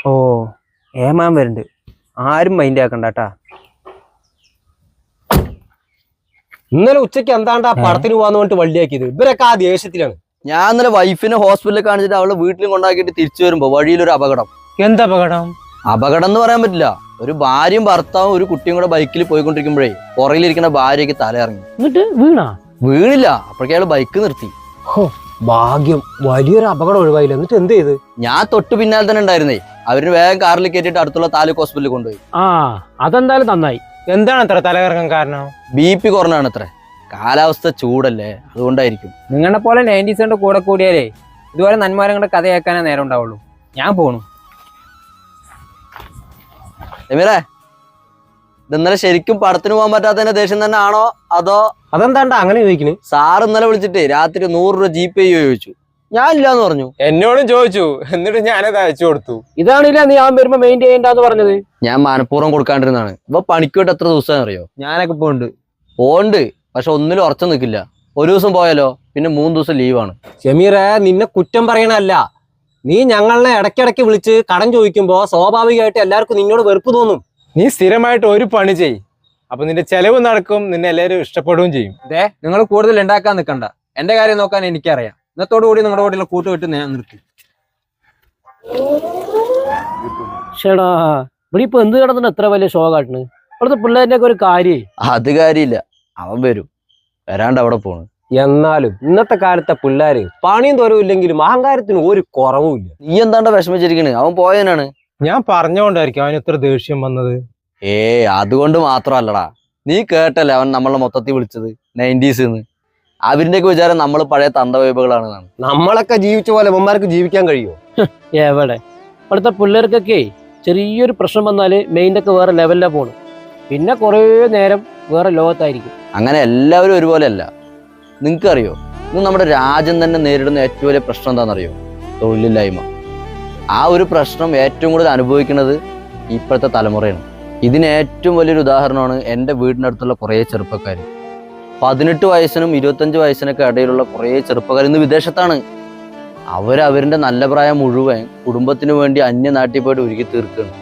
ഓ ഏമാൻ വരുന്നുണ്ട്, ആരും മൈൻഡ് ആക്കണ്ടാട്ടാ. ഇന്നലെ ഉച്ചയ്ക്ക് എന്താണ്ടാ പടത്തിന് പോവാന്ന് പറഞ്ഞിട്ട് വള്ളിയാക്കിയത്? ഇവരൊക്കെ ആ ദേഷ്യത്തിലാണ്. ഞാൻ ഇന്നലെ വൈഫിനെ ഹോസ്പിറ്റലിൽ കാണിച്ചിട്ട് അവളെ വീട്ടിലും കൊണ്ടാക്കിയിട്ട് തിരിച്ചു വരുമ്പോ വഴിയിലൊരു അപകടം. എന്താ അപകടം? അപകടം എന്ന് പറയാൻ പറ്റില്ല. ഒരു ഭാര്യയും ഭർത്താവും ഒരു കുട്ടിയും കൂടെ ബൈക്കിൽ പോയിക്കൊണ്ടിരിക്കുമ്പോഴേ പുറകിലിരിക്കുന്ന ഭാര്യയ്ക്ക് തലയിറങ്ങി. എന്നിട്ട് വീണില്ല, അപ്പോഴേക്കും അയാൾ ബൈക്ക് നിർത്തി. ഭാഗ്യം, വലിയൊരു അപകടം ഒഴിവായില്ല. എന്നിട്ട് എന്ത് ചെയ്ത്? ഞാൻ തൊട്ട് പിന്നാലെ തന്നെ ഉണ്ടായിരുന്നേ. അവര് വേഗം കാറിൽ കയറ്റിട്ട് അടുത്തുള്ള താലൂക്ക് ഹോസ്പിറ്റലിൽ കൊണ്ടുപോയി. അതെന്തായാലും നന്നായി. എന്താണ് അത്ര തലകറങ്ങാൻ കാരണം? BP കുറഞ്ഞാണ് അത്ര. കാലാവസ്ഥ ചൂടല്ലേ, അതുകൊണ്ടായിരിക്കും. നിങ്ങളെ പോലെ 90s കൂടെ കൂടിയാലേ ഇതുപോലെ നന്മാരങ്ങളുടെ കഥ കേൾക്കാനേ നേരം ഉണ്ടാവുള്ളൂ. ഞാൻ പോണു. എമീറേ, ഇന്നലെ ശരിക്കും പടത്തിന് പോകാൻ പറ്റാത്തതിന്റെ ദേഷ്യം തന്നെ ആണോ അതോ? അതെന്താണ്ടാ അങ്ങനെ ചോദിക്കണ്? സാറ് ഇന്നലെ വിളിച്ചിട്ടേ രാത്രി 100 രൂപ GPay ചോദിച്ചു. ഞാൻ ഇല്ലാന്ന് പറഞ്ഞു. എന്നോടും ചോദിച്ചു, എന്നിട്ട് ഞാനത് അയച്ചു കൊടുത്തു. ഇതാണില്ല നീ ആ വരുമ്പോ മെയിൻ ചെയ്യണ്ടെന്ന് പറഞ്ഞത്. ഞാൻ മനഃപൂർവ്വം കൊടുക്കാണ്ടിരുന്നാണ്. ഇപ്പൊ പണിക്കോട്ട് എത്ര ദിവസം അറിയോ? ഞാനൊക്കെ പോണ്ട്, പക്ഷെ ഒന്നിലും ഉറച്ചു നിൽക്കില്ല. ഒരു ദിവസം പോയാലോ പിന്നെ 3 ദിവസം ലീവാണ്. ഷമീറെ, നിന്നെ കുറ്റം പറയണല്ല. നീ ഞങ്ങളെ ഇടയ്ക്കിടയ്ക്ക് വിളിച്ച് കടം ചോദിക്കുമ്പോ സ്വാഭാവികമായിട്ട് എല്ലാവർക്കും നിന്നോട് വെറുപ്പ് തോന്നും. നീ സ്ഥിരമായിട്ട് ഒരു പണി ചെയ്, അപ്പൊ നിന്റെ ചെലവ് നടക്കും, നിന്നെ എല്ലാവരും ഇഷ്ടപ്പെടുകയും ചെയ്യും. നിങ്ങൾ കൂടുതൽ ഉണ്ടാക്കാൻ നിൽക്കണ്ട. എന്റെ കാര്യം നോക്കാൻ എനിക്കറിയാം. ഇന്നത്തോടു കൂടി നിങ്ങളുടെ കൂടെയുള്ള കൂട്ടുകെട്ട് ഞാൻ നിർത്തി. ചേടാ, ഇവിടെ ഇപ്പൊ എന്ത് കിടന്നിട്ട് എത്ര വലിയ ഷോ കാട്ടണ്? അവിടുത്തെ പിള്ളേരുടെ ഒക്കെ ഒരു കാര്യം. അത് കാര്യമില്ല, അവൻ വരും. വരാണ്ട് അവിടെ പോണ്. എന്നാലും ഇന്നത്തെ കാലത്തെ പിള്ളേര് പണിയും തൊരവില്ലെങ്കിലും അഹങ്കാരത്തിന് ഒരു കുറവുമില്ല. നീ എന്താണ്ട വിഷമിച്ചിരിക്കണ്? അവൻ പോയനാണ്. ഞാൻ പറഞ്ഞുകൊണ്ടായിരിക്കും അവന് ഇത്ര ദേഷ്യം വന്നത്. അതുകൊണ്ട് മാത്രല്ലടാ. നീ കേട്ടല്ലേ അവൻ നമ്മളെ മൊത്തത്തിൽ വിളിച്ചത് 90s. അവരിന്റെ ഒക്കെ വിചാരം നമ്മൾ പഴയ തന്തവൈബുകളാണെന്നാണ്. നമ്മളൊക്കെ ജീവിച്ച പോലെ ഇവന്മാർക്ക് ജീവിക്കാൻ കഴിയുമോ? എവിടെ അവിടുത്തെ പിള്ളേർക്കൊക്കെ ചെറിയൊരു പ്രശ്നം വന്നാല് മെയിൻ്റെ ഒക്കെ വേറെ ലെവലിലാ പോണ്. പിന്നെ കുറേ നേരം വേറെ ലോകത്തായിരിക്കും. അങ്ങനെ എല്ലാവരും ഒരുപോലെ അല്ല. നിങ്ങൾക്കറിയോ, ഇന്ന് നമ്മുടെ രാജ്യം തന്നെ നേരിടുന്ന ഏറ്റവും വലിയ പ്രശ്നം എന്താണെന്നറിയോ? തൊഴിലില്ലായ്മ. ആ ഒരു പ്രശ്നം ഏറ്റവും കൂടുതൽ അനുഭവിക്കുന്നത് ഇപ്പോഴത്തെ തലമുറയാണ്. ഇതിന് ഏറ്റവും വലിയൊരു ഉദാഹരണമാണ് എൻ്റെ വീടിനടുത്തുള്ള കുറേ ചെറുപ്പക്കാർ. 18 വയസ്സിനും 25 വയസ്സിനൊക്കെ ഇടയിലുള്ള കുറേ ചെറുപ്പക്കാർ ഇന്ന് വിദേശത്താണ്. അവരവരുടെ നല്ല പ്രായം മുഴുവൻ കുടുംബത്തിന് വേണ്ടി അന്യനാട്ടിൽ പോയിട്ട് ഒരുക്കി തീർക്കുകയാണ്.